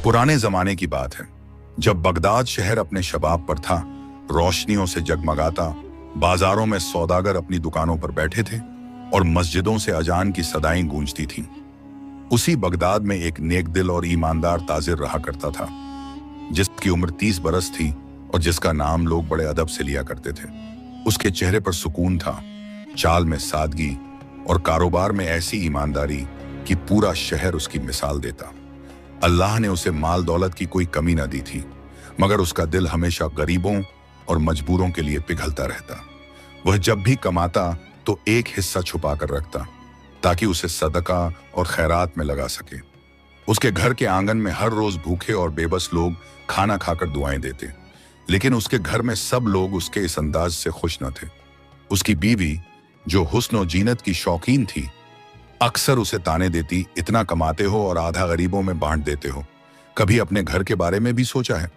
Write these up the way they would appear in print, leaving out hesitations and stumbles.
पुराने जमाने की बात है, जब बगदाद शहर अपने शबाब पर था, रोशनियों से जगमगाता, बाजारों में सौदागर अपनी दुकानों पर बैठे थे और मस्जिदों से अजान की सदाएं गूंजती थीं। उसी बगदाद में एक नेक दिल और ईमानदार ताजिर रहा करता था, जिसकी उम्र 30 बरस थी और जिसका नाम लोग बड़े अदब से लिया करते थे। उसके चेहरे पर सुकून था, चाल में सादगी और कारोबार में ऐसी ईमानदारी कि पूरा शहर उसकी मिसाल देता। अल्लाह ने उसे माल दौलत की कोई कमी न दी थी, मगर उसका दिल हमेशा गरीबों और मजबूरों के लिए पिघलता रहता। वह जब भी कमाता तो एक हिस्सा छुपा कर रखता, ताकि उसे सदका और खैरात में लगा सके। उसके घर के आंगन में हर रोज भूखे और बेबस लोग खाना खाकर दुआएं देते, लेकिन उसके घर में सब लोग उसके इस अंदाज से खुश न थे। उसकी बीवी, जो हुस्न और जीनत की शौकीन थी, अक्सर उसे ताने देती, इतना कमाते हो और आधा गरीबों में बांट देते हो। कभी अपने घर के बारे में भी सोचा है?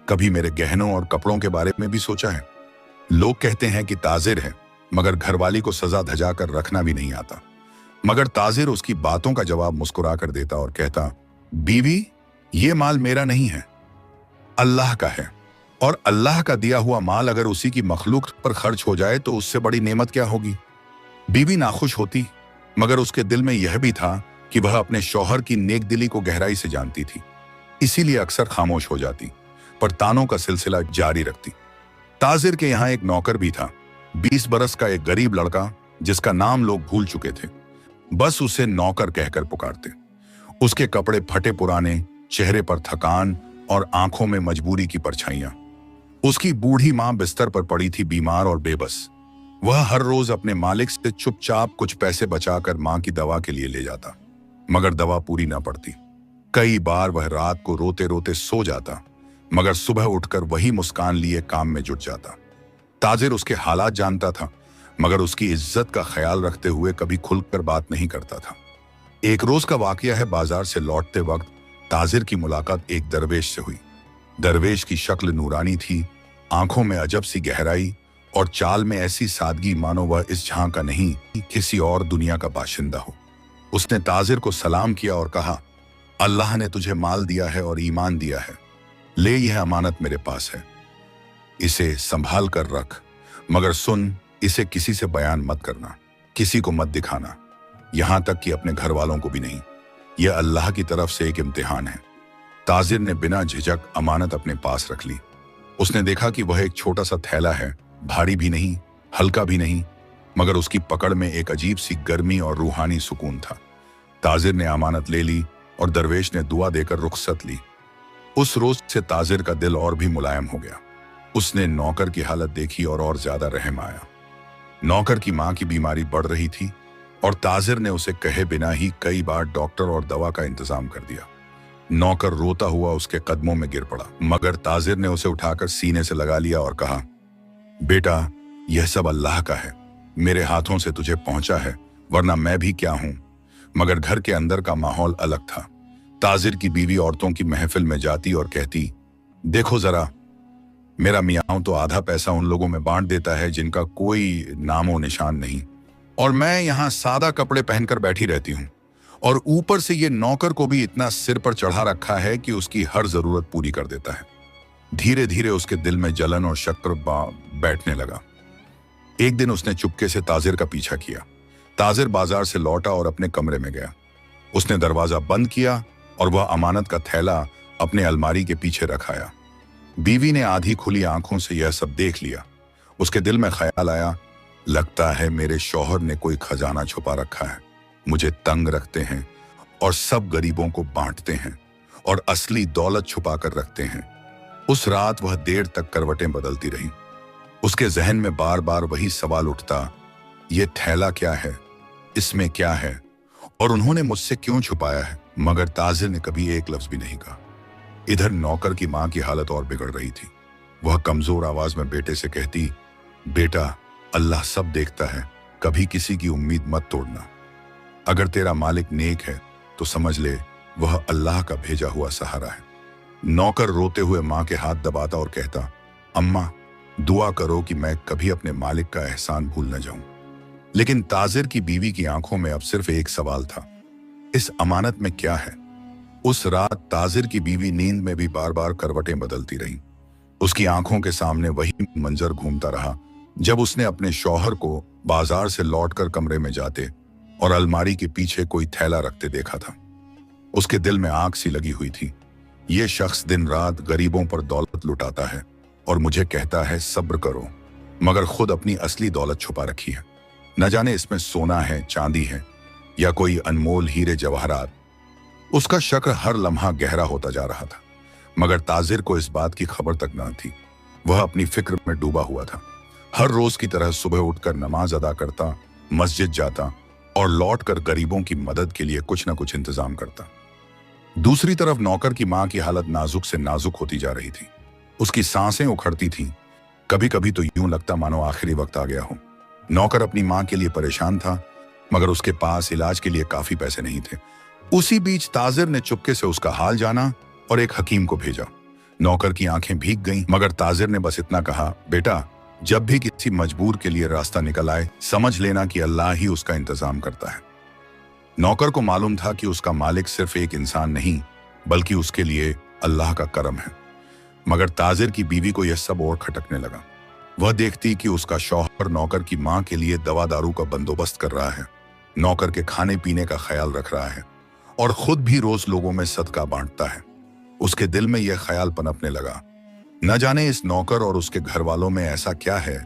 कभी मेरे गहनों और कपड़ों के बारे में भी सोचा है? लोग कहते हैं कि ताजिर है, मगर घरवाली को सजा धजा कर रखना भी नहीं आता। मगर ताजिर उसकी बातों का जवाब मुस्कुरा कर देता और कहता, बीवी, ये माल मेरा नहीं है, अल्लाह का है, और अल्लाह का दिया हुआ माल अगर उसी की मखलूक पर खर्च हो जाए तो उससे बड़ी नेमत क्या होगी। बीवी नाखुश होती, मगर उसके दिल में यह भी था कि वह अपने शौहर की नेक दिली को गहराई से जानती थी, इसीलिए अक्सर खामोश हो जाती, पर तानों का सिलसिला जारी रखती। ताजिर के यहाँ एक नौकर भी था, 20 बरस का एक गरीब लड़का, जिसका नाम लोग भूल चुके थे, बस उसे नौकर कहकर पुकारते। उसके कपड़े फटे पुराने, चेहरे पर थकान और आंखों में मजबूरी की परछाइयां। उसकी बूढ़ी मां बिस्तर पर पड़ी थी, बीमार और बेबस। वह हर रोज अपने मालिक से चुपचाप कुछ पैसे बचाकर मां की दवा के लिए ले जाता, मगर दवा पूरी न पड़ती। कई बार वह रात को रोते रोते सो जाता, मगर सुबह उठकर वही मुस्कान लिए काम में जुट जाता। ताजिर उसके हालात जानता था, मगर उसकी इज्जत का ख्याल रखते हुए कभी खुलकर बात नहीं करता था। एक रोज का वाकया है, बाजार से लौटते वक्त ताजिर की मुलाकात एक दरवेश से हुई। दरवेश की शक्ल नूरानी थी, आंखों में अजब सी गहराई और चाल में ऐसी सादगी मानो वह इस जहां का नहीं, किसी और दुनिया का बाशिंदा हो। उसने ताजिर को सलाम किया और कहा, अल्लाह ने तुझे माल दिया है और ईमान दिया है, ले यह अमानत मेरे पास है, इसे संभाल कर रख, मगर सुन, इसे किसी से बयान मत करना, किसी को मत दिखाना, यहां तक कि अपने घर वालों को भी नहीं। यह अल्लाह की तरफ से एक इम्तिहान है। ताजिर ने बिना झिझक अमानत अपने पास रख ली। उसने देखा कि वह एक छोटा सा थैला है, भारी भी नहीं, हल्का भी नहीं, मगर उसकी पकड़ में एक अजीब सी गर्मी और रूहानी सुकून था। ताजिर ने अमानत ले ली और दरवेश ने दुआ देकर रुखसत ली। उस रोज से ताजिर का दिल और भी मुलायम हो गया। उसने नौकर की हालत देखी और ज्यादा रहम आया। नौकर की मां की बीमारी बढ़ रही थी और ताजिर ने उसे कहे बिना ही कई बार डॉक्टर और दवा का इंतजाम कर दिया। नौकर रोता हुआ उसके कदमों में गिर पड़ा, मगर ताजिर ने उसे उठाकर सीने से लगा लिया और कहा, बेटा, यह सब अल्लाह का है, मेरे हाथों से तुझे पहुंचा है, वरना मैं भी क्या हूं। मगर घर के अंदर का माहौल अलग था। ताजिर की बीवी औरतों की महफिल में जाती और कहती, देखो जरा, मेरा मियाँ तो आधा पैसा उन लोगों में बांट देता है जिनका कोई नामो निशान नहीं, और मैं यहाँ सादा कपड़े पहनकर बैठी रहती हूँ, और ऊपर से ये नौकर को भी इतना सिर पर चढ़ा रखा है कि उसकी हर जरूरत पूरी कर देता है। धीरे धीरे उसके दिल में जलन और शक बैठने लगा। एक दिन उसने चुपके से ताजिर का पीछा किया। ताजिर बाजार से लौटा और अपने कमरे में गया। उसने दरवाजा बंद किया और वह अमानत का थैला अपने अलमारी के पीछे रखाया। बीवी ने आधी खुली आंखों से यह सब देख लिया। उसके दिल में ख्याल आया, लगता है मेरे शौहर ने कोई खजाना छुपा रखा है, मुझे तंग रखते हैं और सब गरीबों को बांटते हैं और असली दौलत छुपा कर रखते हैं। उस रात वह देर तक करवटें बदलती रही। उसके जहन में बार बार वही सवाल उठता, ये थैला क्या है, इसमें क्या है, और उन्होंने मुझसे क्यों छुपाया है। मगर ताजिर ने कभी एक लफ्ज भी नहीं कहा। इधर नौकर की मां की हालत और बिगड़ रही थी। वह कमजोर आवाज में बेटे से कहती, बेटा, अल्लाह सब देखता है, कभी किसी की उम्मीद मत तोड़ना। अगर तेरा मालिक नेक है तो समझ ले वह अल्लाह का भेजा हुआ सहारा है। नौकर रोते हुए मां के हाथ दबाता और कहता, अम्मा, दुआ करो कि मैं कभी अपने मालिक का एहसान भूल न जाऊं। लेकिन ताजिर की बीवी की आंखों में अब सिर्फ एक सवाल था, इस अमानत में क्या है। उस रात ताजिर की बीवी नींद में भी बार बार करवटें बदलती रही। उसकी आंखों के सामने वही मंजर घूमता रहा जब उसने अपने शौहर को बाजार से लौटकर कमरे में जाते और अलमारी के पीछे कोई थैला रखते देखा था। उसके दिल में आग सी लगी हुई थी। ये शख्स दिन रात गरीबों पर दौलत लुटाता है और मुझे कहता है सब्र करो, मगर खुद अपनी असली दौलत छुपा रखी है। न जाने इसमें सोना है, चांदी है या कोई अनमोल हीरे जवाहरात। उसका शक हर लम्हा गहरा होता जा रहा था, मगर ताजिर को इस बात की खबर तक न थी। वह अपनी फिक्र में डूबा हुआ था। हर रोज की तरह सुबह उठकर नमाज अदा करता, मस्जिद जाता और लौटकर गरीबों की मदद के लिए कुछ न कुछ इंतजाम करता। दूसरी तरफ नौकर की मां की हालत नाजुक से नाजुक होती जा रही थी। उसकी सांसें उखड़ती थीं। कभी कभी तो यूं लगता मानो आखिरी वक्त आ गया हो। नौकर अपनी मां के लिए परेशान था, मगर उसके पास इलाज के लिए काफी पैसे नहीं थे। उसी बीच ताजिर ने चुपके से उसका हाल जाना और एक हकीम को भेजा। नौकर की आंखें भीग गईं, मगर ताजिर ने बस इतना कहा, बेटा, जब भी किसी मजबूर के लिए रास्ता निकल आए, समझ लेना कि अल्लाह ही उसका इंतजाम करता है। नौकर को मालूम था कि उसका मालिक सिर्फ एक इंसान नहीं, बल्कि उसके लिए अल्लाह का करम है। मगर ताजिर की बीवी को यह सब और खटकने लगा। वह देखती कि उसका शौहर नौकर की मां के लिए दवा दारू का बंदोबस्त कर रहा है, नौकर के खाने पीने का ख्याल रख रहा है और खुद भी रोज लोगों में सदका बांटता है। उसके दिल में यह ख्याल पनपने लगा, न जाने इस नौकर और उसके घर वालों में ऐसा क्या है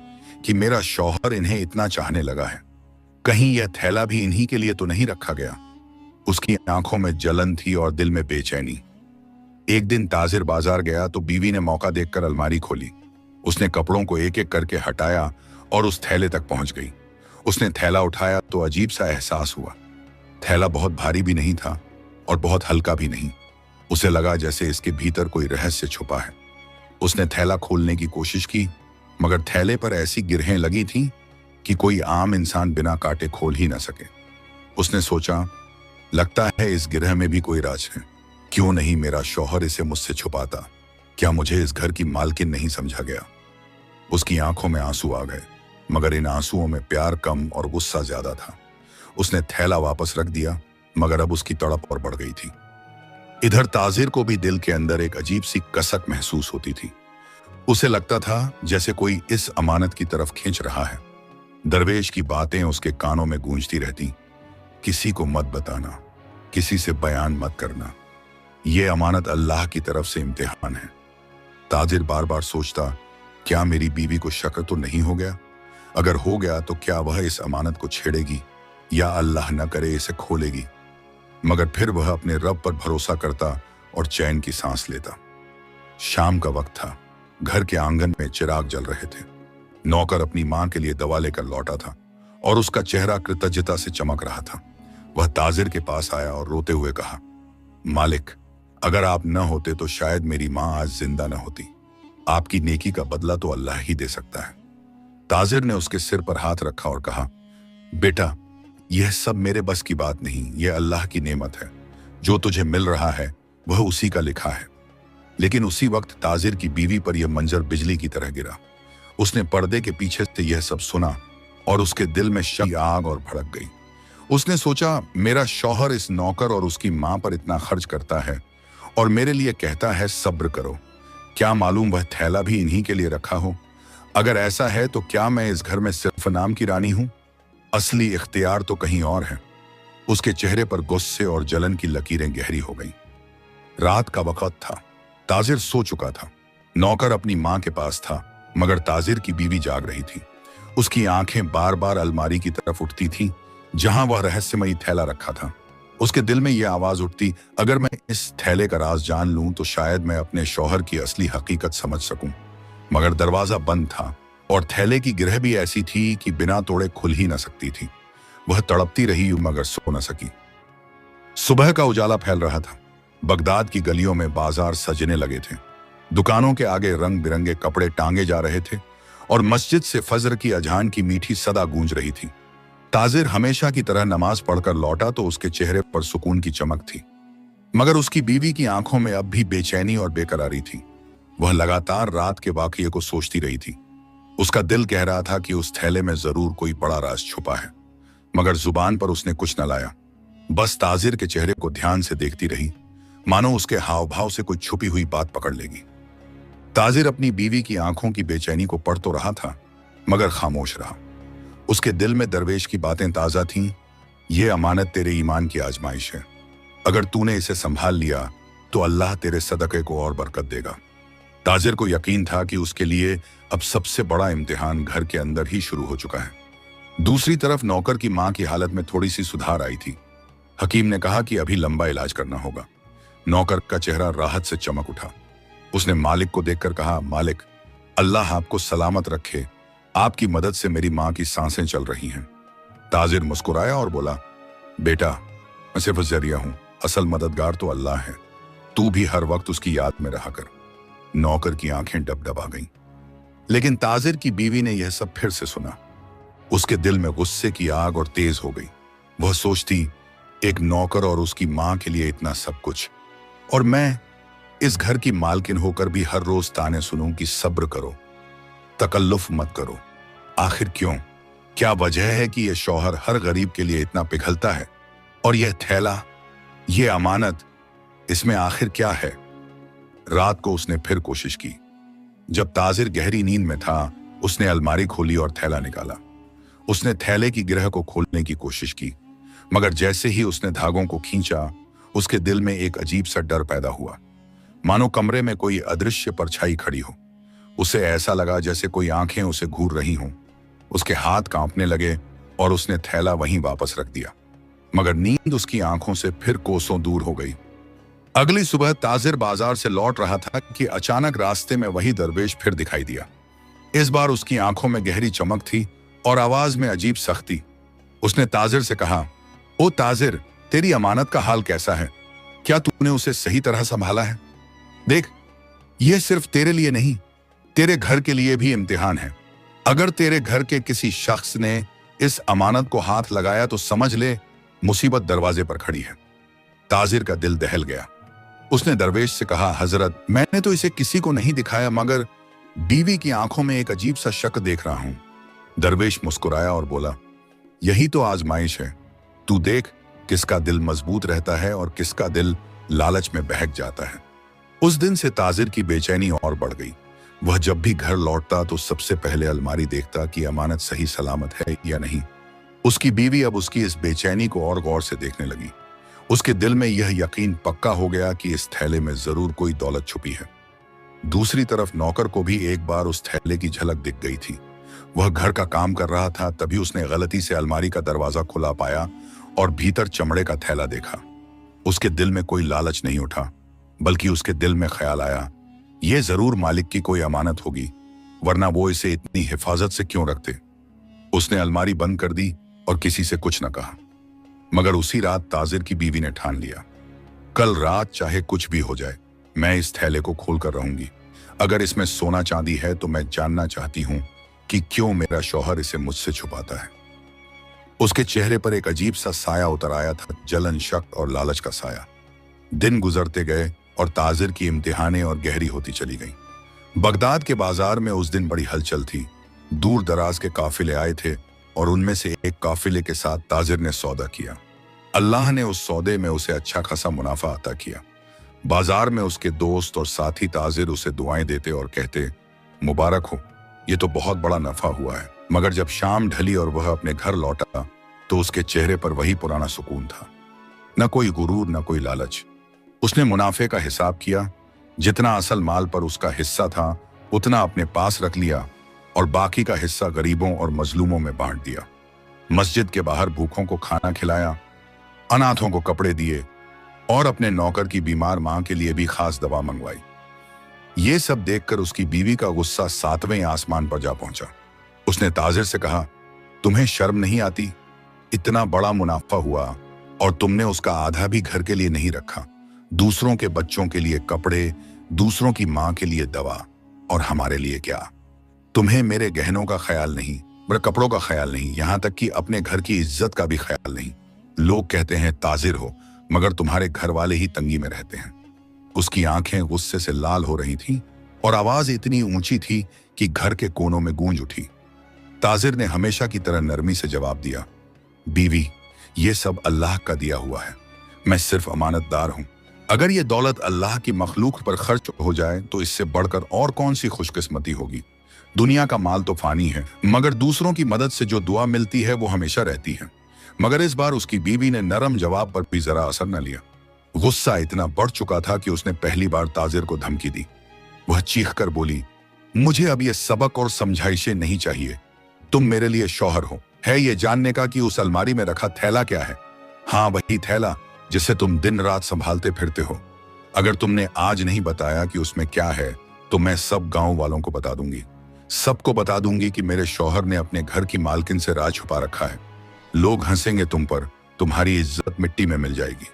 कि मेरा शौहर इन्हें इतना चाहने लगा है। कहीं यह थैला भी इन्हीं के लिए तो नहीं रखा गया। उसकी आंखों में जलन थी और दिल में बेचैनी। एक दिन ताजिर बाजार गया तो बीवी ने मौका देखकर अलमारी खोली। उसने कपड़ों को एक एक करके हटाया और उस थैले तक पहुंच गई। उसने थैला उठाया तो अजीब सा एहसास हुआ। थैला बहुत भारी भी नहीं था और बहुत हल्का भी नहीं। उसे लगा जैसे इसके भीतर कोई रहस्य छुपा है। उसने थैला खोलने की कोशिश की, मगर थैले पर ऐसी गिरहें लगी थीं कि कोई आम इंसान बिना काटे खोल ही ना सके। उसने सोचा, लगता है इस गिरह में भी कोई राज है। क्यों नहीं मेरा शौहर इसे मुझसे छुपाता? क्या मुझे इस घर की मालकिन नहीं समझा गया? उसकी आंखों में आंसू आ गए, मगर इन आंसुओं में प्यार कम और गुस्सा ज्यादा था। उसने थैला वापस रख दिया, मगर अब उसकी तड़प और बढ़ गई थी। इधर ताजिर को भी दिल के अंदर एक अजीब सी कसक महसूस होती थी। उसे लगता था जैसे कोई इस अमानत की तरफ खींच रहा है। दरवेश की बातें उसके कानों में गूंजती रहती, किसी को मत बताना, किसी से बयान मत करना, ये अमानत अल्लाह की तरफ से इम्तिहान है। ताजिर बार बार सोचता, क्या मेरी बीवी को शक तो नहीं हो गया? अगर हो गया तो क्या वह इस अमानत को छेड़ेगी या अल्लाह न करे इसे खोलेगी? मगर फिर वह अपने रब पर भरोसा करता और चैन की सांस लेता। शाम का वक्त था। घर के आंगन में चिराग जल रहे थे। नौकर अपनी मां के लिए दवा लेकर लौटा था और उसका चेहरा कृतज्ञता से चमक रहा था। वह ताजिर के पास आया और रोते हुए कहा, मालिक, अगर आप न होते तो शायद मेरी मां आज जिंदा न होती। आपकी नेकी का बदला तो अल्लाह ही दे सकता है। ताजिर ने उसके सिर पर हाथ रखा और कहा, बेटा, यह सब मेरे बस की बात नहीं, यह अल्लाह की नेमत है। जो तुझे मिल रहा है वह उसी का लिखा है। लेकिन उसी वक्त ताजिर की बीवी पर यह मंजर बिजली की तरह गिरा। उसने पर्दे के पीछे से यह सब सुना और उसके दिल में शक की आग और भड़क गई। उसने सोचा, मेरा शौहर इस नौकर और उसकी मां पर इतना खर्च करता है और मेरे लिए कहता है सब्र करो। क्या मालूम वह थैला भी इन्हीं के लिए रखा हो? अगर ऐसा है तो क्या मैं इस घर में सिर्फ नाम की रानी हूं? असली इख्तियार तो कहीं और है। उसके चेहरे पर गुस्से और जलन की लकीरें गहरी हो गईं। रात का वक्त था। ताजिर सो चुका था। नौकर अपनी मां के पास था, मगर ताजिर की बीवी जाग रही थी। उसकी आंखें बार बार अलमारी की तरफ उठती थीं, जहां वह रहस्यमयी थैला रखा था। उसके दिल में यह आवाज उठती, अगर मैं इस थैले का राज जान लूं तो शायद मैं अपने शौहर की असली हकीकत समझ सकूं। मगर दरवाजा बंद था और थैले की गिरह भी ऐसी थी कि बिना तोड़े खुल ही न सकती थी। वह तड़पती रही मगर सो न सकी। सुबह का उजाला फैल रहा था। बगदाद की गलियों में बाजार सजने लगे थे। दुकानों के आगे रंग बिरंगे कपड़े टांगे जा रहे थे और मस्जिद से फजर की अजान की मीठी सदा गूंज रही थी। ताजिर हमेशा की तरह नमाज पढ़कर लौटा तो उसके चेहरे पर सुकून की चमक थी, मगर उसकी बीवी की आंखों में अब भी बेचैनी और बेकरारी थी। वह लगातार रात के वाकये को सोचती रही थी। उसका दिल कह रहा था कि उस थैले में जरूर कोई बड़ा राज छुपा है, मगर जुबान पर उसने कुछ न लाया। बस ताजिर के चेहरे को ध्यान से देखती रही। मानो उसके हाव भाव से कोई छुपी हुई बात पकड़ लेगी। ताजिर अपनी बीवी की आंखों की बेचैनी को पढ़ तो रहा था, मगर खामोश रहा। उसके दिल में दरवेश की बातें ताजा थीं। ये अमानत तेरे ईमान की आजमाइश है। अगर तूने इसे संभाल लिया तो अल्लाह तेरे सदक़े को और बरकत देगा। ताजिर को यकीन था कि उसके लिए अब सबसे बड़ा इम्तिहान घर के अंदर ही शुरू हो चुका है। दूसरी तरफ नौकर की मां की हालत में थोड़ी सी सुधार आई थी। हकीम ने कहा कि अभी लंबा इलाज करना होगा। नौकर का चेहरा राहत से चमक उठा। उसने मालिक को देखकर कहा, मालिक, अल्लाह आपको सलामत रखे। आपकी मदद से मेरी मां की सांसें चल रही हैं। ताजिर मुस्कुराया और बोला, बेटा, मैं सिर्फ जरिया हूं, असल मददगार तो अल्लाह है। तू भी हर वक्त उसकी याद में रहा कर। नौकर की आंखें डबडबा गईं। लेकिन ताजिर की बीवी ने यह सब फिर से सुना। उसके दिल में गुस्से की आग और तेज हो गई। वह सोचती, एक नौकर और उसकी मां के लिए इतना सब कुछ, और मैं इस घर की मालकिन होकर भी हर रोज ताने सुनूं कि सब्र करो, तकल्लुफ मत करो। आखिर क्यों? क्या वजह है कि यह शौहर हर गरीब के लिए इतना पिघलता है? और यह थैला, यह अमानत, इसमें आखिर क्या है? रात को उसने फिर कोशिश की। जब ताजिर गहरी नींद में था, उसने अलमारी खोली और थैला निकाला। उसने थैले की गिरह को खोलने की कोशिश की, मगर जैसे ही उसने धागों को खींचा, उसके दिल में एक अजीब सा डर पैदा हुआ, मानो कमरे में कोई अदृश्य परछाई खड़ी हो। उसे ऐसा लगा जैसे कोई आंखें उसे घूर रही हों। उसके हाथ कांपने लगे और उसने थैला वहीं वापस रख दिया, मगर नींद उसकी आंखों से फिर कोसों दूर हो गई। अगली सुबह ताजिर बाजार से लौट रहा था कि अचानक रास्ते में वही दरवेश फिर दिखाई दिया। इस बार उसकी आंखों में गहरी चमक थी और आवाज में अजीब सख्ती। उसने ताजिर से कहा, ओ ताजिर, तेरी अमानत का हाल कैसा है? क्या तूने उसे सही तरह संभाला है? देख, यह सिर्फ तेरे लिए नहीं, तेरे घर के लिए भी इम्तिहान है। अगर तेरे घर के किसी शख्स ने इस अमानत को हाथ लगाया तो समझ ले, मुसीबत दरवाजे पर खड़ी है। ताजिर का दिल दहल गया। उसने दरवेश से कहा, हजरत, मैंने तो इसे किसी को नहीं दिखाया, मगर बीवी की आंखों में एक अजीब सा शक देख रहा हूं। दरवेश मुस्कुराया और बोला, यही तो आजमाइश है। तू देख किसका दिल मजबूत रहता है और किसका दिल लालच में बहक जाता है। उस दिन से ताजिर की बेचैनी और बढ़ गई। वह जब भी घर लौटता तो सबसे पहले अलमारी देखता कि अमानत सही सलामत है या नहीं। उसकी बीवी अब उसकी इस बेचैनी को और गौर से देखने लगी। उसके दिल में यह यकीन पक्का हो गया कि इस थैले में जरूर कोई दौलत छुपी है। दूसरी तरफ नौकर को भी एक बार उस थैले की झलक दिख गई थी। वह घर का काम कर रहा था, तभी उसने गलती से अलमारी का दरवाजा खुला पाया और भीतर चमड़े का थैला देखा। उसके दिल में कोई लालच नहीं उठा, बल्कि उसके दिल में ख्याल आया, यह जरूर मालिक की कोई अमानत होगी, वरना वो इसे इतनी हिफाजत से क्यों रखते। उसने अलमारी बंद कर दी और किसी से कुछ न कहा। मगर उसी रात ताजिर की बीवी ने ठान लिया, कल रात चाहे कुछ भी हो जाए, मैं इस थैले को खोल कर रहूंगी। अगर इसमें सोना चांदी है तो मैं जानना चाहती हूं कि क्यों मेरा शौहर इसे मुझसे छुपाता है। उसके चेहरे पर एक अजीब सा साया उतर आया था, जलन, शक और लालच का साया। दिन गुजरते गए और ताजिर की इम्तिहानें और गहरी होती चली गईं। बगदाद के बाजार में उस दिन बड़ी हलचल थी। दूर दराज के काफिले आए थे और उनमें से एक काफिले के साथ ताजिर ने सौदा किया। अल्लाह ने उस सौदे में उसे अच्छा खासा मुनाफा अता किया। बाजार में उसके दोस्त और साथी ताजिर उसे दुआएं देते और कहते, मुबारक हो, ये तो बहुत बड़ा नफा हुआ है। मगर जब शाम ढली और वह अपने घर लौटा तो उसके चेहरे पर वही पुराना सुकून था। न कोई गुरूर, न कोई लालच। उसने मुनाफे का हिसाब किया, जितना असल माल पर उसका हिस्सा था उतना अपने पास रख लिया और बाकी का हिस्सा गरीबों और मजलूमों में बांट दिया। मस्जिद के बाहर भूखों को खाना खिलाया, अनाथों को कपड़े दिए और अपने नौकर की बीमार मां के लिए भी खास दवा मंगवाई। ये सब देखकर उसकी बीवी का गुस्सा 7वें आसमान पर जा पहुंचा। उसने ताजिर से कहा, तुम्हें शर्म नहीं आती? इतना बड़ा मुनाफा हुआ और तुमने उसका आधा भी घर के लिए नहीं रखा। दूसरों के बच्चों के लिए कपड़े, दूसरों की मां के लिए दवा, और हमारे लिए क्या? तुम्हें मेरे गहनों का ख्याल नहीं, मेरे कपड़ों का ख्याल नहीं, यहां तक कि अपने घर की इज्जत का भी ख्याल नहीं। लोग कहते हैं ताजिर हो, मगर तुम्हारे घर वाले ही तंगी में रहते हैं। उसकी आंखें गुस्से से लाल हो रही थीं और आवाज इतनी ऊंची थी कि घर के कोनों में गूंज उठी। ताजिर ने हमेशा की तरह नरमी से जवाब दिया, बीवी, ये सब अल्लाह का दिया हुआ है, मैं सिर्फ अमानतदार हूं। अगर ये दौलत अल्लाह की मखलूक पर खर्च हो जाए तो इससे बढ़कर और कौन सी खुशकिस्मती होगी। दुनिया का माल तो फानी है, मगर दूसरों की मदद से जो दुआ मिलती है वो हमेशा रहती है। मगर इस बार उसकी बीवी ने नरम जवाब पर भी जरा असर न लिया। गुस्सा इतना बढ़ चुका था कि उसने पहली बार ताजिर को धमकी दी। वह चीख कर बोली, मुझे अब ये सबक और समझाइशें नहीं चाहिए। तुम मेरे लिए शौहर हो, है ये जानने का कि उस अलमारी में रखा थैला क्या है। हाँ, वही थैला जिसे तुम दिन रात संभालते फिरते हो। अगर तुमने आज नहीं बताया कि उसमें क्या है तो मैं सब गांव वालों को बता दूंगी। सबको बता दूंगी कि मेरे शौहर ने अपने घर की मालकिन से राज छुपा रखा है। लोग हंसेंगे तुम पर, तुम्हारी इज्जत मिट्टी में मिल जाएगी।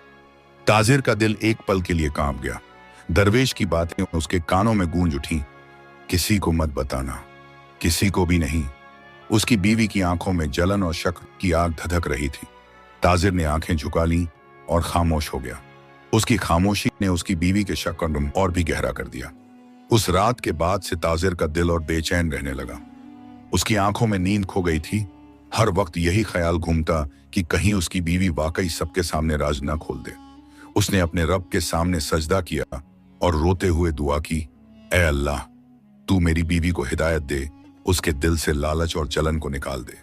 ताजिर का दिल एक पल के लिए कांप गया। दरवेश की बातें उसके कानों में गूंज उठी। किसी को मत बताना, किसी को भी नहीं। उसकी बीवी की आंखों में जलन और शक की आग धधक रही थी। ताजिर ने आंखें झुका लीं और खामोश हो गया। उसकी खामोशी ने उसकी बीवी के शक को और भी गहरा कर दिया। उस रात के बाद से ताजिर का दिल और बेचैन रहने लगा। उसकी आंखों में नींद खो गई थी। हर वक्त यही ख्याल घूमता कि कहीं उसकी बीवी वाकई सबके सामने राज न खोल दे। उसने अपने रब के सामने सजदा किया और रोते हुए दुआ की, ऐ अल्लाह, तू मेरी बीवी को हिदायत दे, उसके दिल से लालच और जलन को निकाल दे।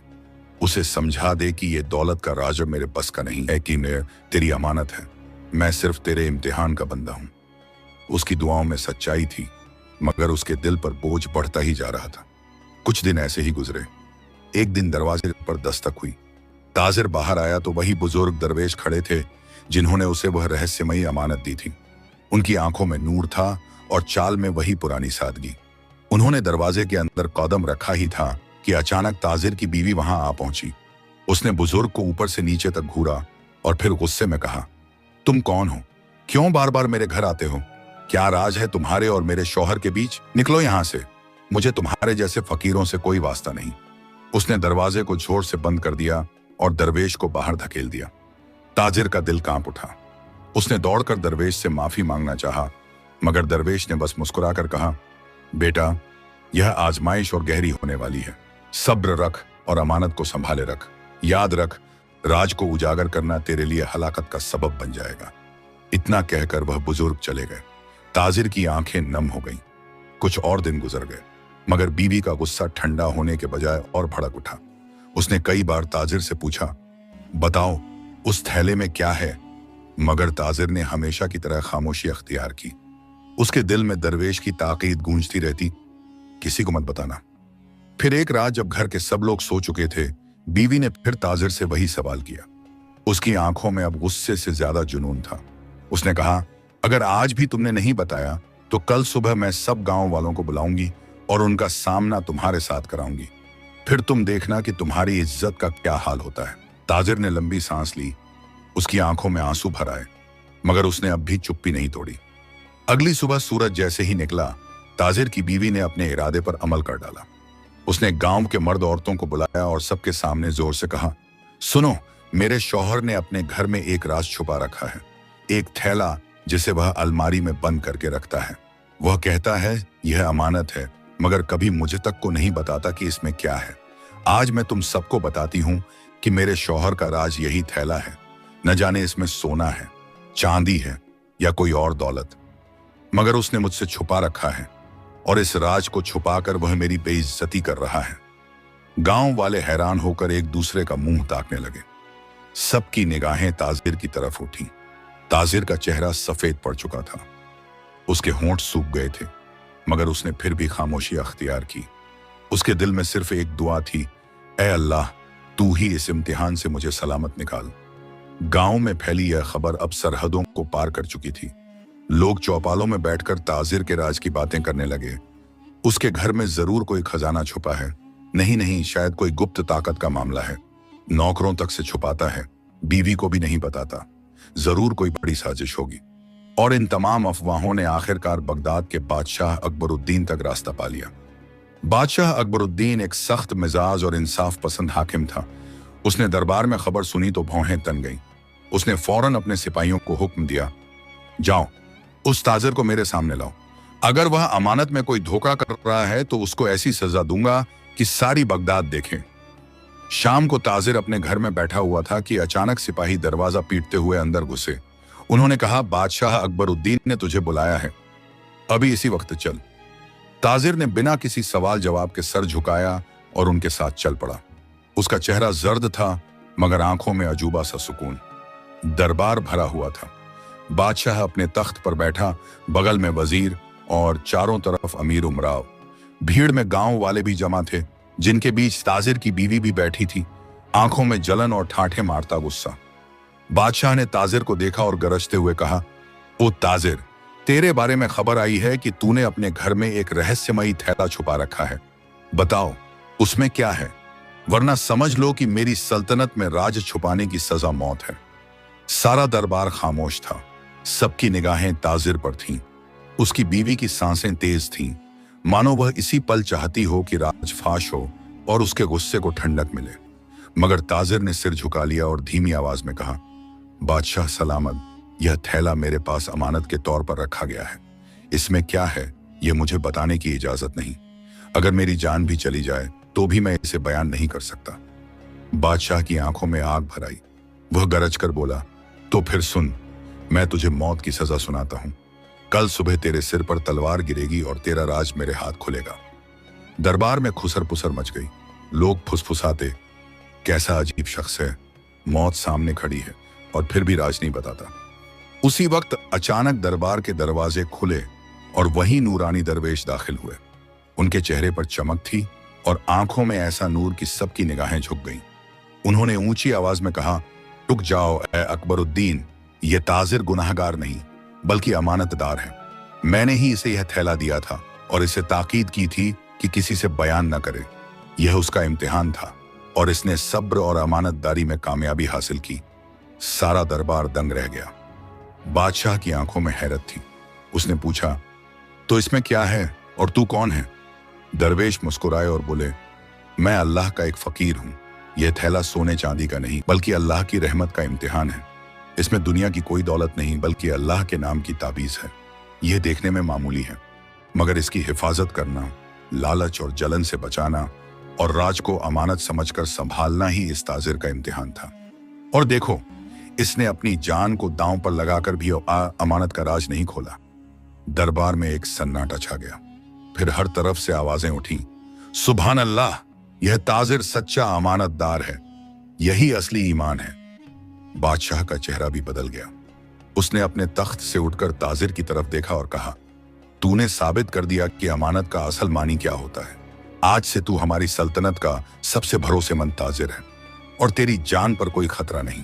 उसे समझा दे कि ये दौलत का राज मेरे बस का नहीं है, कि तेरी अमानत है। मैं सिर्फ तेरे इम्तिहान का बंदा हूं। उसकी दुआओं में सच्चाई थी, मगर उसके दिल पर बोझ बढ़ता ही जा रहा था। कुछ दिन ऐसे ही गुजरे। एक दिन दरवाजे पर दस्तक हुई। ताजिर बाहर आया तो वही बुजुर्ग दरवेश खड़े थे जिन्होंने उसे वह रहस्यमयी अमानत दी थी। उनकी आंखों में नूर था और चाल में वही पुरानी सादगी। उन्होंने दरवाजे के अंदर कदम रखा ही था कि अचानक ताजिर की बीवी वहां आ पहुंची। उसने बुजुर्ग को ऊपर से नीचे तक घूरा और फिर गुस्से में कहा, तुम कौन हो? क्यों बार बार मेरे घर आते हो? क्या राज है तुम्हारे और मेरे शौहर के बीच? निकलो यहां से। मुझे तुम्हारे जैसे फकीरों से कोई वास्ता नहीं। उसने दरवाजे को जोर से बंद कर दिया और दरवेश को बाहर धकेल दिया। ताजिर का दिल कांप उठा। उसने दौड़कर दरवेश से माफी मांगना चाहा, मगर दरवेश ने बस मुस्कुराकर कहा, बेटा, यह आजमाइश और गहरी होने वाली है। सब्र रख और अमानत को संभाले रख। याद रख, राज को उजागर करना तेरे लिए हलाकत का सबब बन जाएगा। इतना कहकर वह बुजुर्ग चले गए। ताजिर की आंखें नम हो गईं। कुछ और दिन गुजर गए, मगर बीवी का गुस्सा ठंडा होने के बजाय और भड़क उठा। उसने कई बार ताजिर से पूछा, बताओ उस थैले में क्या है? मगर ताजिर ने हमेशा की तरह खामोशी अख्तियार की। उसके दिल में दरवेश की ताकीद गूंजती रहती, किसी को मत बताना। फिर एक रात जब घर के सब लोग सो चुके थे, बीवी ने फिर ताजिर से वही सवाल किया। उसकी आंखों में अब गुस्से से ज्यादा जुनून था। उसने कहा, अगर आज भी तुमने नहीं बताया तो कल सुबह मैं सब गांव वालों को बुलाऊंगी और उनका सामना तुम्हारे साथ कराऊंगी। फिर तुम देखना कि तुम्हारी इज्जत का क्या हाल होता है। ताजिर ने लंबी सांस ली। उसकी आंखों में आंसू भर आए, मगर उसने अब भी चुप्पी नहीं तोड़ी। अगली सुबह सूरज जैसे ही निकला, ताजिर की बीवी ने अपने इरादे पर अमल कर डाला। उसने गांव के मर्द औरतों को बुलाया और सबके सामने जोर से कहा, सुनो, मेरे शौहर ने अपने घर में एक राज छुपा रखा है। एक थैला जिसे वह अलमारी में बंद करके रखता है। वह कहता है यह अमानत है, मगर कभी मुझे तक को नहीं बताता कि इसमें क्या है। आज मैं तुम सबको बताती हूं कि मेरे शौहर का राज यही थैला है। न जाने इसमें सोना है, चांदी है या कोई और दौलत, मगर उसने मुझसे छुपा रखा है और इस राज को छुपाकर वह मेरी बेइज्जती कर रहा है। गांव वाले हैरान होकर एक दूसरे का मुंह ताकने लगे। सबकी निगाहें ताजिर की तरफ उठी। ताजिर का चेहरा सफेद पड़ चुका था। उसके होंठ सूख गए थे, मगर उसने फिर भी खामोशी अख्तियार की। उसके दिल में सिर्फ एक दुआ थी, ऐ अल्लाह, तू ही इस इम्तिहान से मुझे सलामत निकाल। गांव में फैली यह खबर अब सरहदों को पार कर चुकी थी। लोग चौपालों में बैठकर ताजिर के राज की बातें करने लगे। उसके घर में जरूर कोई खजाना छुपा है। नहीं, शायद कोई गुप्त ताकत का मामला है। नौकरों तक से छुपाता है, बीवी को भी नहीं बताता। जरूर कोई बड़ी साजिश होगी। और इन तमाम अफवाहों ने आखिरकार बगदाद के बादशाह अकबरुद्दीन तक रास्ता पा लिया। बादशाह अकबरुद्दीन एक सख्त मिजाज और इंसाफ पसंद हाकिम था। उसने दरबार में खबर सुनी तो भौहें तन गईं। उसने फौरन अपने सिपाहियों को हुक्म दिया, जाओ, उस ताजिर को मेरे सामने लाओ। अगर वह अमानत में कोई धोखा कर रहा है तो उसको ऐसी सजा दूंगा कि सारी बगदाद देखें। शाम को ताजिर अपने घर में बैठा हुआ था कि अचानक सिपाही दरवाजा पीटते हुए अंदर घुसे। उन्होंने कहा, बादशाह अकबरुद्दीन ने तुझे बुलाया है, अभी इसी वक्त चल। ताजिर ने बिना किसी सवाल जवाब के सर झुकाया और उनके साथ चल पड़ा। उसका चेहरा जर्द था, मगर आंखों में अजूबा सा सुकून। दरबार भरा हुआ था। बादशाह अपने तख्त पर बैठा, बगल में वजीर और चारों तरफ अमीर उमराव। भीड़ में गांव वाले भी जमा थे, जिनके बीच ताजिर की बीवी भी बैठी थी, आंखों में जलन और ठाठे मारता गुस्सा। बादशाह ने ताजिर को देखा और गरजते हुए कहा, ओ ताजिर, तेरे बारे में खबर आई है कि तूने अपने घर में एक रहस्यमयी थैला छुपा रखा है। बताओ, उसमें क्या है, वरना समझ लो कि मेरी सल्तनत में राज छुपाने की सजा मौत है। सारा दरबार खामोश था। सबकी निगाहें ताजिर पर थीं। उसकी बीवी की सांसें तेज थीं, मानो वह इसी पल चाहती हो कि राज फाश हो और उसके गुस्से को ठंडक मिले। मगर ताजिर ने सिर झुका लिया और धीमी आवाज में कहा, बादशाह सलामत, यह थैला मेरे पास अमानत के तौर पर रखा गया है। इसमें क्या है यह मुझे बताने की इजाजत नहीं। अगर मेरी जान भी चली जाए तो भी मैं इसे बयान नहीं कर सकता। बादशाह की आंखों में आग भर आई। वह गरज कर बोला, तो फिर सुन, मैं तुझे मौत की सजा सुनाता हूं। कल सुबह तेरे सिर पर तलवार गिरेगी और तेरा राज मेरे हाथ खुलेगा। दरबार में खुसर पुसर मच गई। लोग फुसफुसाते, कैसा अजीब शख्स है, मौत सामने खड़ी है और फिर भी राज नहीं बताता। उसी वक्त अचानक दरबार के दरवाजे खुले और वही नूरानी दरवेश दाखिल हुए। उनके चेहरे पर चमक थी और आंखों में ऐसा नूर कि सबकी निगाहें झुक गईं। उन्होंने ऊंची आवाज में कहा, रुक जाओ ए अकबरुद्दीन, ये ताजिर गुनाहगार नहीं बल्कि अमानतदार है। मैंने ही इसे यह थैला दिया था और इसे ताकीद की थी कि किसी से बयान न करे। यह उसका इम्तिहान था और इसने सब्र और अमानतदारी में कामयाबी हासिल की। सारा दरबार दंग रह गया। बादशाह की आंखों में हैरत थी। उसने पूछा, तो इसमें क्या है और तू कौन है? दरवेश मुस्कुराए और बोले, मैं अल्लाह का एक फकीर हूं। यह थैला सोने चांदी का नहीं बल्कि अल्लाह की रहमत का इम्तिहान है। इसमें दुनिया की कोई दौलत नहीं बल्कि अल्लाह के नाम की ताबीज है। यह देखने में मामूली है, मगर इसकी हिफाजत करना, लालच और जलन से बचाना और राज को अमानत समझकर संभालना ही इस ताजिर का इम्तिहान था। और देखो, इसने अपनी जान को दांव पर लगाकर भी अमानत का राज नहीं खोला। दरबार में एक सन्नाटा छा गया। फिर हर तरफ से आवाजें उठी, सुभान अल्लाह, यह ताजिर सच्चा अमानतदार है, यही असली ईमान है। बादशाह का चेहरा भी बदल गया। उसने अपने तख्त से उठकर ताजिर की तरफ देखा और कहा, तूने साबित कर दिया कि अमानत का असल मानी क्या होता है। आज से तू हमारी सल्तनत का सबसे भरोसेमंद ताजिर है और तेरी जान पर कोई खतरा नहीं।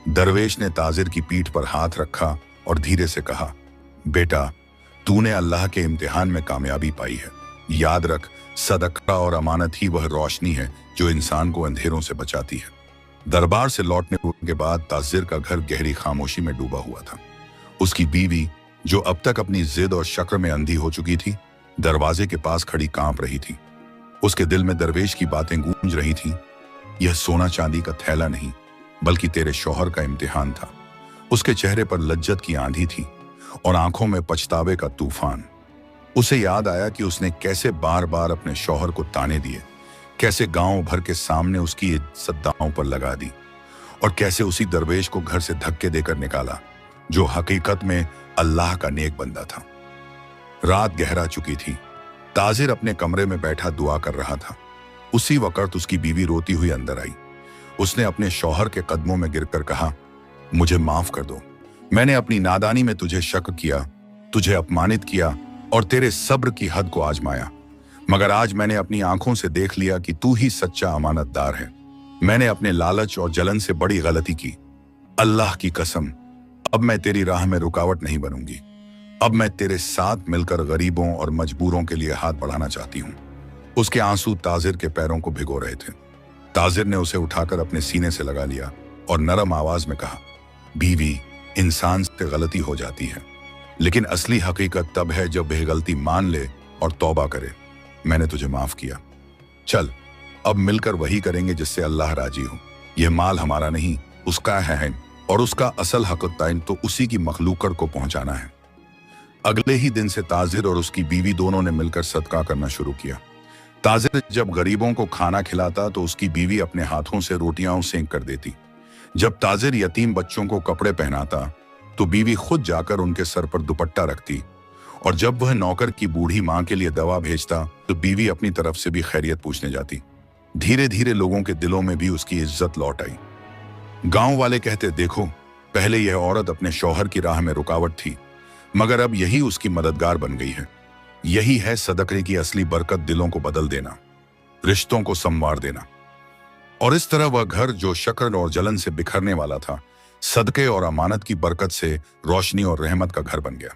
दरवेश ने ताजिर की पीठ पर हाथ रखा और धीरे से कहा, बेटा, तूने अल्लाह के इम्तिहान में कामयाबी पाई है। याद रख, सदका और अमानत ही वह रोशनी है जो इंसान को अंधेरों से बचाती है। दरबार से लौटने के बाद ताजिर का घर गहरी खामोशी में डूबा हुआ था। उसकी बीवी, जो अब तक अपनी जिद और शक्र में अंधी हो चुकी थी, दरवाजे के पास खड़ी कांप रही थी। उसके दिल में दरवेश की बातें गूंज रही थीं। यह सोना चांदी का थैला नहीं बल्कि तेरे शौहर का इम्तिहान था। उसके चेहरे पर लज्जत की आंधी थी और आंखों में पछतावे का तूफान। उसे याद आया कि उसने कैसे बार बार अपने शौहर को ताने दिए, कैसे गांव भर के सामने उसकी इज्जत दांव पर लगा दी और कैसे उसी दरवेश को घर से धक्के देकर निकाला जो हकीकत में अल्लाह का नेक बंदा था। रात गहरा चुकी थी। ताजिर अपने कमरे में बैठा दुआ कर रहा था। उसी वक्त उसकी बीवी रोती हुई अंदर आई। उसने अपने शौहर के कदमों में गिरकर कहा, मुझे माफ कर दो। मैंने अपनी नादानी में तुझे शक किया, तुझे अपमानित किया और तेरे सब्र की हद को आजमाया। मगर आज मैंने अपनी आंखों से देख लिया कि तू ही सच्चा अमानतदार है। मैंने अपने लालच और जलन से बड़ी गलती की। अल्लाह की कसम, अब मैं तेरी राह में रुकावट नहीं बनूंगी। अब मैं तेरे साथ मिलकर गरीबों और मजबूरों के लिए हाथ बढ़ाना चाहती हूँ। उसके आंसू ताजिर के पैरों को भिगो रहे थे। ताजिर ने उसे उठाकर अपने सीने से लगा लिया और नरम आवाज में कहा, बीवी, इंसान से गलती हो जाती है, लेकिन असली हकीकत तब है जब वह गलती मान ले और तौबा करे। मैंने तुझे माफ किया। चल, अब मिलकर वही करेंगे जिससे अल्लाह राजी हो। यह माल हमारा नहीं, उसका है और उसका असल हक़दार तो उसी की मखलूकर को पहुंचाना है। अगले ही दिन से ताजिर और उसकी बीवी दोनों ने मिलकर सदका करना शुरू किया। ताजिर जब गरीबों को खाना खिलाता तो उसकी बीवी अपने हाथों से रोटियां सेंक कर देती। जब ताजिर यतीम बच्चों को कपड़े पहनाता तो बीवी खुद जाकर उनके सर पर दुपट्टा रखती, और जब वह नौकर की बूढ़ी मां के लिए दवा भेजता तो बीवी अपनी तरफ से भी खैरियत पूछने जाती। धीरे धीरे लोगों के दिलों में भी उसकी इज्जत लौट आई। गांव वाले कहते, देखो, पहले यह औरत अपने शौहर की राह में रुकावट थी, मगर अब यही उसकी मददगार बन गई है। यही है सदक़े की असली बरकत, दिलों को बदल देना, रिश्तों को संवार देना। और इस तरह वह घर जो शक्र और जलन से बिखरने वाला था, सदक़े और अमानत की बरकत से रोशनी और रहमत का घर बन गया।